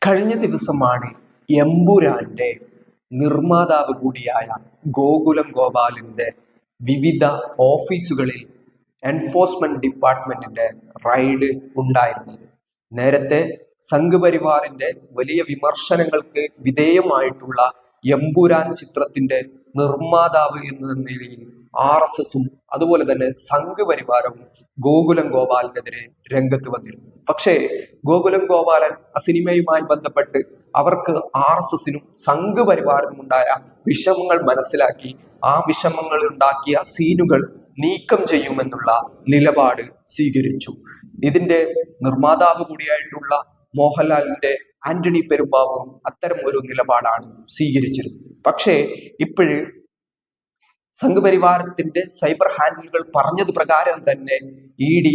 കഴിഞ്ഞ ദിവസമാണ് എമ്പുരാന്റെ നിർമ്മാതാവ് കൂടിയായ ഗോകുലം ഗോപാലിന്റെ വിവിധ ഓഫീസുകളിൽ എൻഫോഴ്സ്മെന്റ് ഡിപ്പാർട്ട്മെന്റിന്റെ റൈഡ് ഉണ്ടായിരുന്നത്. നേരത്തെ സംഘപരിവാറിന്റെ വലിയ വിമർശനങ്ങൾക്ക് വിധേയമായിട്ടുള്ള എമ്പുരാൻ ചിത്രത്തിന്റെ നിർമ്മാതാവ് എന്ന നിലയിൽ RSSും അതുപോലെ തന്നെ സംഘപരിവാരവും ഗോകുലം ഗോപാലിനെതിരെ രംഗത്ത് വന്നിരുന്നു. പക്ഷേ ഗോകുലം ഗോപാലൻ ആ സിനിമയുമായി ബന്ധപ്പെട്ട് അവർക്ക് RSSനും സംഘപരിവാറിനും ഉണ്ടായ വിഷമങ്ങൾ മനസ്സിലാക്കി ആ വിഷമങ്ങൾ ഉണ്ടാക്കിയ സീനുകൾ നീക്കം ചെയ്യുമെന്നുള്ള നിലപാട് സ്വീകരിച്ചു. ഇതിന്റെ നിർമ്മാതാവ് കൂടിയായിട്ടുള്ള മോഹൻലാലിന്റെ ആന്റണി പെരുമ്പാവൂരും അത്തരം ഒരു നിലപാടാണ് സ്വീകരിച്ചിരുന്നത്. പക്ഷേ ഇപ്പോഴ് സംഘപരിവാരത്തിന്റെ സൈബർ ഹാൻഡിലുകൾ പറഞ്ഞത് പ്രകാരം തന്നെ ED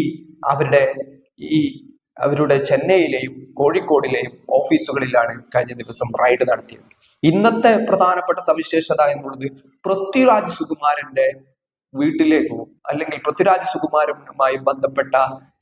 അവരുടെ ചെന്നൈയിലെയും കോഴിക്കോടിലെയും ഓഫീസുകളിലാണ് കഴിഞ്ഞ ദിവസം റൈഡ് നടത്തിയത്. ഇന്നത്തെ പ്രധാനപ്പെട്ട സവിശേഷത എന്നുള്ളത് പൃഥ്വിരാജ് സുകുമാരന്റെ വീട്ടിലേക്കും അല്ലെങ്കിൽ പൃഥ്വിരാജ് സുകുമാരനുമായി ബന്ധപ്പെട്ട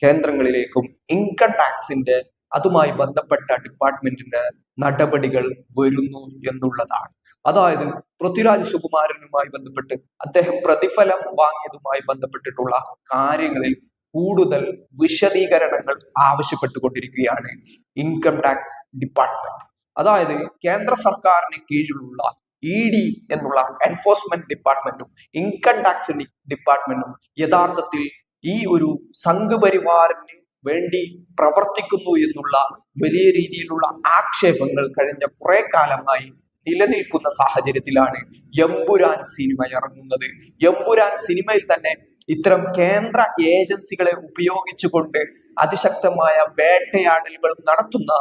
കേന്ദ്രങ്ങളിലേക്കും ഇൻകം ടാക്സിന്റെ അതുമായി ബന്ധപ്പെട്ട ഡിപ്പാർട്ട്മെന്റിന്റെ നടപടികൾ വരുന്നു എന്നുള്ളതാണ്. അതായത് പൃഥ്വിരാജ് സുകുമാരനുമായി ബന്ധപ്പെട്ട് അദ്ദേഹം പ്രതിഫലം വാങ്ങിയതുമായി ബന്ധപ്പെട്ടിട്ടുള്ള കാര്യങ്ങളിൽ കൂടുതൽ വിശദീകരണങ്ങൾ ആവശ്യപ്പെട്ടുകൊണ്ടിരിക്കുകയാണ് ഇൻകം ടാക്സ് ഡിപ്പാർട്ട്മെന്റ്. അതായത് കേന്ദ്ര സർക്കാരിന് കീഴിലുള്ള ED എന്നുള്ള എൻഫോഴ്സ്മെന്റ് ഡിപ്പാർട്ട്മെന്റും ഇൻകം ടാക്സ് ഡിപ്പാർട്ട്മെന്റും യഥാർത്ഥത്തിൽ ഈ ഒരു സംഘപരിവാറിന് വേണ്ടി പ്രവർത്തിക്കുന്നു എന്നുള്ള വലിയ രീതിയിലുള്ള ആക്ഷേപങ്ങൾ കഴിഞ്ഞ കുറെ കാലമായി നിലനിൽക്കുന്ന സാഹചര്യത്തിലാണ് എമ്പുരാൻ സിനിമ ഇറങ്ങുന്നത്. എമ്പുരാൻ സിനിമയിൽ തന്നെ ഇത്തരം കേന്ദ്ര ഏജൻസികളെ ഉപയോഗിച്ചുകൊണ്ട് അതിശക്തമായ വേട്ടയാടലുകൾ നടത്തുന്ന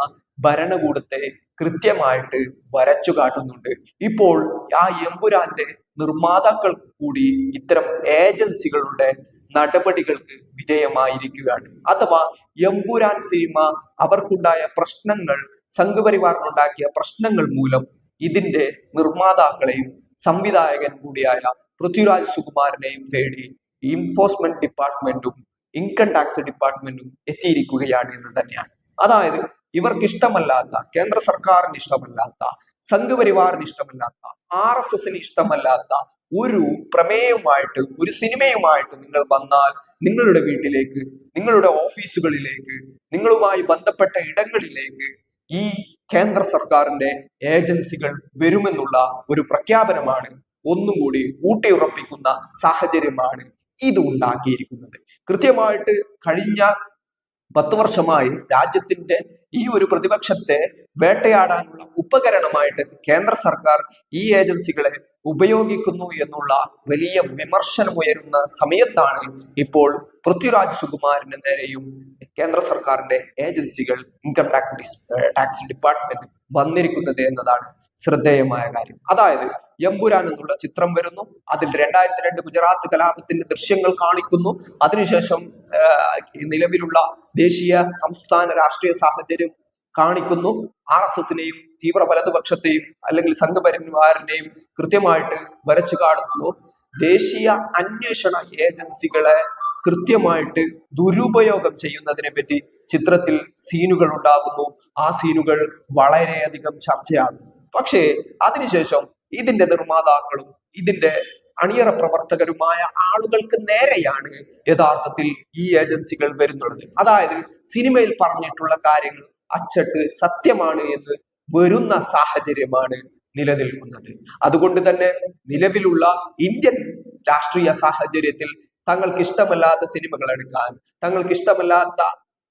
ഭരണകൂടത്തെ കൃത്യമായിട്ട് വരച്ചു കാട്ടുന്നുണ്ട്. ഇപ്പോൾ ആ എമ്പുരാന്റെ നിർമ്മാതാക്കൾ കൂടി ഇത്തരം ഏജൻസികളുടെ നടപടികൾക്ക് വിധേയമായിരിക്കുകയാണ്. അഥവാ എമ്പുരാൻ സിനിമ അവർക്കുണ്ടായ പ്രശ്നങ്ങൾ, സംഘപരിവാറിനുണ്ടാക്കിയ പ്രശ്നങ്ങൾ മൂലം ഇതിന്റെ നിർമ്മാതാക്കളെയും സംവിധായകൻ കൂടിയായ പൃഥ്വിരാജ് സുകുമാരനെയും തേടി എൻഫോഴ്സ്മെന്റ് ഡിപ്പാർട്ട്മെന്റും ഇൻകം ടാക്സ് ഡിപ്പാർട്ട്മെന്റും എത്തിയിരിക്കുകയാണ് എന്ന് തന്നെയാണ്. അതായത് ഇവർക്ക് ഇഷ്ടമല്ലാത്ത, കേന്ദ്ര സർക്കാരിന് ഇഷ്ടമല്ലാത്ത, സംഘപരിവാറിന് ഇഷ്ടമല്ലാത്ത, RSSന് ഇഷ്ടമല്ലാത്ത ഒരു പ്രമേയവുമായിട്ട്, ഒരു സിനിമയുമായിട്ട് നിങ്ങൾ വന്നാൽ നിങ്ങളുടെ വീട്ടിലേക്ക്, നിങ്ങളുടെ ഓഫീസുകളിലേക്ക്, നിങ്ങളുമായി ബന്ധപ്പെട്ട ഇടങ്ങളിലേക്ക് ഈ കേന്ദ്ര സർക്കാരിന്റെ ഏജൻസികൾ വരുമെന്നുള്ള ഒരു പ്രഖ്യാപനമാണ്, ഒന്നും കൂടി ഊട്ടിയുറപ്പിക്കുന്ന സാഹചര്യമാണ് ഇത് ഉണ്ടാക്കിയിരിക്കുന്നത്. കൃത്യമായിട്ട് കഴിഞ്ഞ 10 വർഷമായി രാജ്യത്തിന്റെ ഈ ഒരു പ്രതിപക്ഷത്തെ വേട്ടയാടാനുള്ള ഉപകരണമായിട്ട് കേന്ദ്ര സർക്കാർ ഈ ഏജൻസികളെ ഉപയോഗിക്കുന്നു എന്നുള്ള വലിയ വിമർശനം ഉയരുന്ന സമയത്താണ് ഇപ്പോൾ പൃഥ്വിരാജ് സുകുമാരന് നേരെയും കേന്ദ്ര സർക്കാരിന്റെ ഏജൻസികൾ, ഇൻകം ടാക്സ് ഡിപ്പാർട്ട്മെന്റ് വന്നിരിക്കുന്നത് എന്നതാണ് ശ്രദ്ധേയമായ കാര്യം. അതായത് എമ്പുരാൻ എന്നുള്ള ചിത്രം വരുന്നു, അതിൽ 2002 ഗുജറാത്ത് കലാപത്തിന്റെ ദൃശ്യങ്ങൾ കാണിക്കുന്നു. അതിനുശേഷം നിലവിലുള്ള ദേശീയ സംസ്ഥാന രാഷ്ട്രീയ സാഹചര്യം കാണിക്കുന്നു. RSSനെയും തീവ്ര വലതുപക്ഷത്തെയും അല്ലെങ്കിൽ സംഘപരിവാറിനെയും കൃത്യമായിട്ട് വരച്ചു കാട്ടുന്നു. ദേശീയ അന്വേഷണ ഏജൻസികളെ കൃത്യമായിട്ട് ദുരുപയോഗം ചെയ്യുന്നതിനെ പറ്റി ചിത്രത്തിൽ സീനുകൾ ഉണ്ടാകുന്നു. ആ സീനുകൾ വളരെയധികം ചർച്ചയാകുന്നു. പക്ഷേ അതിനുശേഷം ഇതിന്റെ നിർമ്മാതാക്കളും ഇതിന്റെ അണിയറ പ്രവർത്തകരുമായ ആളുകൾക്ക് നേരെയാണ് യഥാർത്ഥത്തിൽ ഈ ഏജൻസികൾ വരുന്നുള്ളത്. അതായത് സിനിമയിൽ പറഞ്ഞിട്ടുള്ള കാര്യങ്ങൾ അച്ചട്ട് സത്യമാണ് എന്ന് വരുന്ന സാഹചര്യമാണ് നിലനിൽക്കുന്നത്. അതുകൊണ്ട് തന്നെ നിലവിലുള്ള ഇന്ത്യൻ രാഷ്ട്രീയ സാഹചര്യത്തിൽ തങ്ങൾക്ക് ഇഷ്ടമല്ലാത്ത സിനിമകൾ എടുക്കാൻ, തങ്ങൾക്ക് ഇഷ്ടമല്ലാത്ത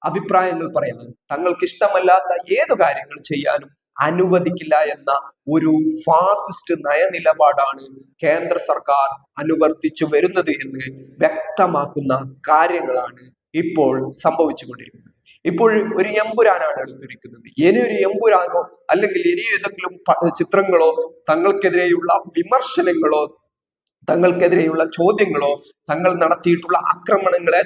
അഭിപ്രായങ്ങൾ പറയാൻ, തങ്ങൾക്ക് ഇഷ്ടമല്ലാത്ത ഏതു കാര്യങ്ങൾ ചെയ്യാനും അനുവദിക്കില്ല എന്ന ഒരു ഫാസിസ്റ്റ് നയനിലപാടാണ് കേന്ദ്ര സർക്കാർ അനുവർത്തിച്ചു വരുന്നത് എന്ന് വ്യക്തമാക്കുന്ന കാര്യങ്ങളാണ് ഇപ്പോൾ സംഭവിച്ചുകൊണ്ടിരിക്കുന്നത്. ഇപ്പോൾ ഒരു എമ്പുരാനാണ് എടുത്തിരിക്കുന്നത്. ഇനി ഒരു എമ്പുരാനോ അല്ലെങ്കിൽ ഇനി ഏതെങ്കിലും ചിത്രങ്ങളോ തങ്ങൾക്കെതിരെയുള്ള വിമർശനങ്ങളോ തങ്ങൾക്കെതിരെയുള്ള ചോദ്യങ്ങളോ തങ്ങൾ നടത്തിയിട്ടുള്ള ആക്രമണങ്ങളെ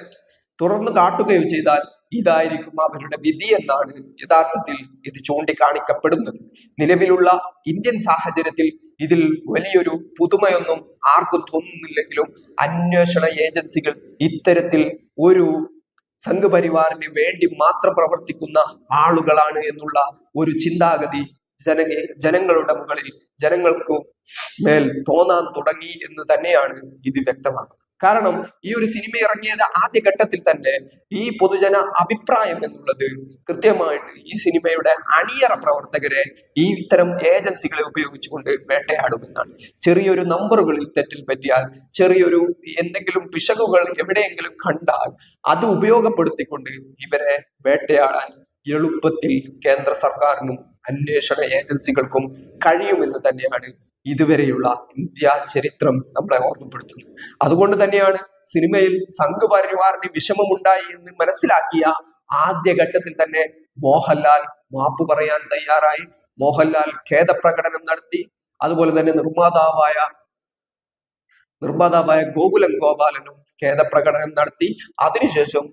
തുറന്നു കാട്ടുകയോ ചെയ്താൽ ഇതായിരിക്കും അവരുടെ വിധി എന്നാണ് യഥാർത്ഥത്തിൽ ഇത് ചൂണ്ടിക്കാണിക്കപ്പെടുന്നത്. നിലവിലുള്ള ഇന്ത്യൻ സാഹചര്യത്തിൽ ഇതിൽ വലിയൊരു പുതുമയൊന്നും ആർക്കും തോന്നുന്നില്ലെങ്കിലും അന്വേഷണ ഏജൻസികൾ ഇത്തരത്തിൽ ഒരു സംഘപരിവാറിന് വേണ്ടി മാത്രം പ്രവർത്തിക്കുന്ന ആളുകളാണ് എന്നുള്ള ഒരു ചിന്താഗതി ജനങ്ങളുടെ മുകളിൽ, ജനങ്ങൾക്കു മേൽ തോന്നാൻ തുടങ്ങി എന്ന് തന്നെയാണ് ഇത് വ്യക്തമാക്കുന്നത്. കാരണം ഈ ഒരു സിനിമ ഇറങ്ങിയത് ആദ്യഘട്ടത്തിൽ തന്നെ ഈ പൊതുജന അഭിപ്രായം എന്നുള്ളത് കൃത്യമായിട്ട് ഈ സിനിമയുടെ അണിയറ പ്രവർത്തകരെ ഈ ഇത്തരം ഏജൻസികളെ ഉപയോഗിച്ചുകൊണ്ട് വേട്ടയാടുമെന്നാണ്. ചെറിയൊരു നമ്പറുകളിൽ തെറ്റിൽ പറ്റിയാൽ, ചെറിയൊരു എന്തെങ്കിലും പിശകുകൾ എവിടെയെങ്കിലും കണ്ടാൽ അത് ഉപയോഗപ്പെടുത്തിക്കൊണ്ട് ഇവരെ വേട്ടയാടാൻ എളുപ്പത്തിൽ കേന്ദ്ര സർക്കാരിനും അന്വേഷണ ഏജൻസികൾക്കും കഴിയുമെന്ന് തന്നെയാണ് ഇതുവരെയുള്ള ഇന്ത്യ ചരിത്രം നമ്മളെ ഓർമ്മപ്പെടുത്തുന്നത്. അതുകൊണ്ട് തന്നെയാണ് സിനിമയിൽ സംഘപരിവാറിന് വിഷമമുണ്ടായി എന്ന് മനസ്സിലാക്കിയ ആദ്യഘട്ടത്തിൽ തന്നെ മോഹൻലാൽ മാപ്പ് പറയാൻ തയ്യാറായി. മോഹൻലാൽ ഖേദപ്രകടനം നടത്തി. അതുപോലെ തന്നെ നിർമ്മാതാവായ ഗോകുലം ഗോപാലനും ഖേദപ്രകടനം നടത്തി. അതിനുശേഷം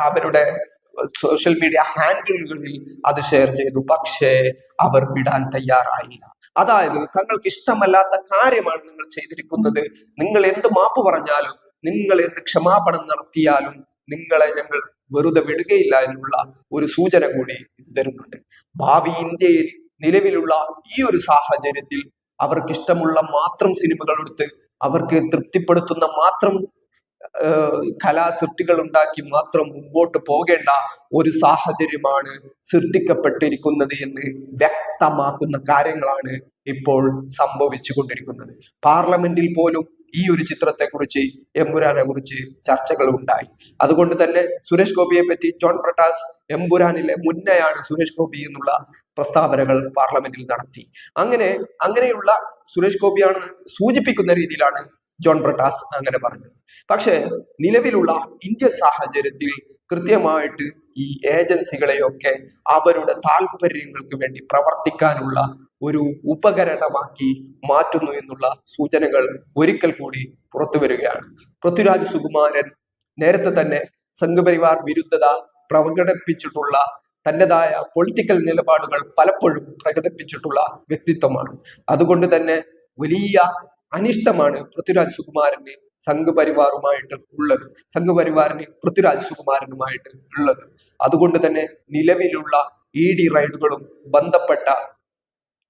അവരുടെ സോഷ്യൽ മീഡിയ ഹാൻഡിലുകളിൽ അത് ഷെയർ ചെയ്തു. പക്ഷേ അവർ വിടാൻ തയ്യാറായില്ല. അതായത് തങ്ങൾക്ക് ഇഷ്ടമല്ലാത്ത കാര്യമാണ് നിങ്ങൾ ചെയ്തിരിക്കുന്നത്, നിങ്ങൾ എന്ത് മാപ്പ് പറഞ്ഞാലും, നിങ്ങൾ എന്ത് ക്ഷമാപണം നടത്തിയാലും നിങ്ങളെ ഞങ്ങൾ വെറുതെ വിടുകയില്ല എന്നുള്ള ഒരു സൂചന കൂടി ഇത് തരുന്നുണ്ട്. ഭാവി ഇന്ത്യയിൽ നിലവിലുള്ള ഈ ഒരു സാഹചര്യത്തിൽ അവർക്ക് ഇഷ്ടമുള്ള മാത്രം സിനിമകൾ എടുത്ത് അവർക്ക് തൃപ്തിപ്പെടുത്തുന്ന മാത്രം കലാസൃഷ്ടികൾ ഉണ്ടാക്കി മാത്രം മുമ്പോട്ട് പോകേണ്ട ഒരു സാഹചര്യമാണ് സൃഷ്ടിക്കപ്പെട്ടിരിക്കുന്നത് എന്ന് വ്യക്തമാക്കുന്ന കാര്യങ്ങളാണ് ഇപ്പോൾ സംഭവിച്ചു കൊണ്ടിരിക്കുന്നത്. പാർലമെന്റിൽ പോലും ഈ ഒരു ചിത്രത്തെക്കുറിച്ച്, എമ്പുരാനെ കുറിച്ച് ചർച്ചകൾ ഉണ്ടായി. അതുകൊണ്ട് തന്നെ സുരേഷ് ഗോപിയെ പറ്റി ജോൺ ബ്രിട്ടാസ് എമ്പുരാനിലെ മുന്നെയാണ് സുരേഷ് ഗോപി എന്നുള്ള പ്രസ്താവനകൾ പാർലമെന്റിൽ നടത്തി. അങ്ങനെയുള്ള സുരേഷ് ഗോപിയാണ് സൂചിപ്പിക്കുന്ന രീതിയിലാണ് ജോൺ ബ്രിട്ടാസ് അങ്ങനെ പറഞ്ഞത്. പക്ഷെ നിലവിലുള്ള ഇന്ത്യൻ സാഹചര്യത്തിൽ കൃത്യമായിട്ട് ഈ ഏജൻസികളെയൊക്കെ അവരുടെ താല്പര്യങ്ങൾക്ക് വേണ്ടി പ്രവർത്തിക്കാനുള്ള ഒരു ഉപകരണമാക്കി മാറ്റുന്നു എന്നുള്ള സൂചനകൾ ഒരിക്കൽ കൂടി പുറത്തു വരികയാണ്. പൃഥ്വിരാജ് സുകുമാരൻ നേരത്തെ തന്നെ സംഘപരിവാർ വിരുദ്ധത പ്രകടിപ്പിച്ചിട്ടുള്ള, തൻ്റെതായ പൊളിറ്റിക്കൽ നിലപാടുകൾ പലപ്പോഴും പ്രകടിപ്പിച്ചിട്ടുള്ള വ്യക്തിത്വമാണ്. അതുകൊണ്ട് തന്നെ വലിയ അനിഷ്ടമാണ് പൃഥ്വിരാജ് സുകുമാരന് സംഘപരിവാറുമായിട്ട് ഉള്ളത്, സംഘപരിവാറിന് പൃഥ്വിരാജ് സുകുമാരനുമായിട്ട് ഉള്ളത്. അതുകൊണ്ട് തന്നെ നിലവിലുള്ള ED റൈഡുകളും ബന്ധപ്പെട്ട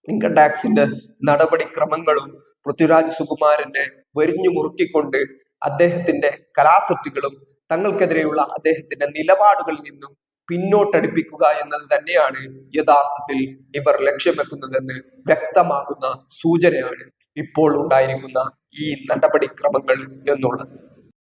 ഇൻകം ടാക്സിന്റെ നടപടിക്രമങ്ങളും പൃഥ്വിരാജ് സുകുമാരനെ വരിഞ്ഞു മുറുക്കിക്കൊണ്ട് അദ്ദേഹത്തിന്റെ കലാസൃഷ്ടികളും തങ്ങൾക്കെതിരെയുള്ള അദ്ദേഹത്തിന്റെ നിലപാടുകളിൽ നിന്നും പിന്നോട്ടടിപ്പിക്കുക എന്നത് തന്നെയാണ് യഥാർത്ഥത്തിൽ ഇവർ ലക്ഷ്യം വെക്കുന്നതെന്ന് വ്യക്തമാക്കുന്ന സൂചനയാണ് ഇപ്പോൾ ഉണ്ടായിരിക്കുന്ന ഈ നടപടിക്രമങ്ങൾ എന്നുള്ളത്.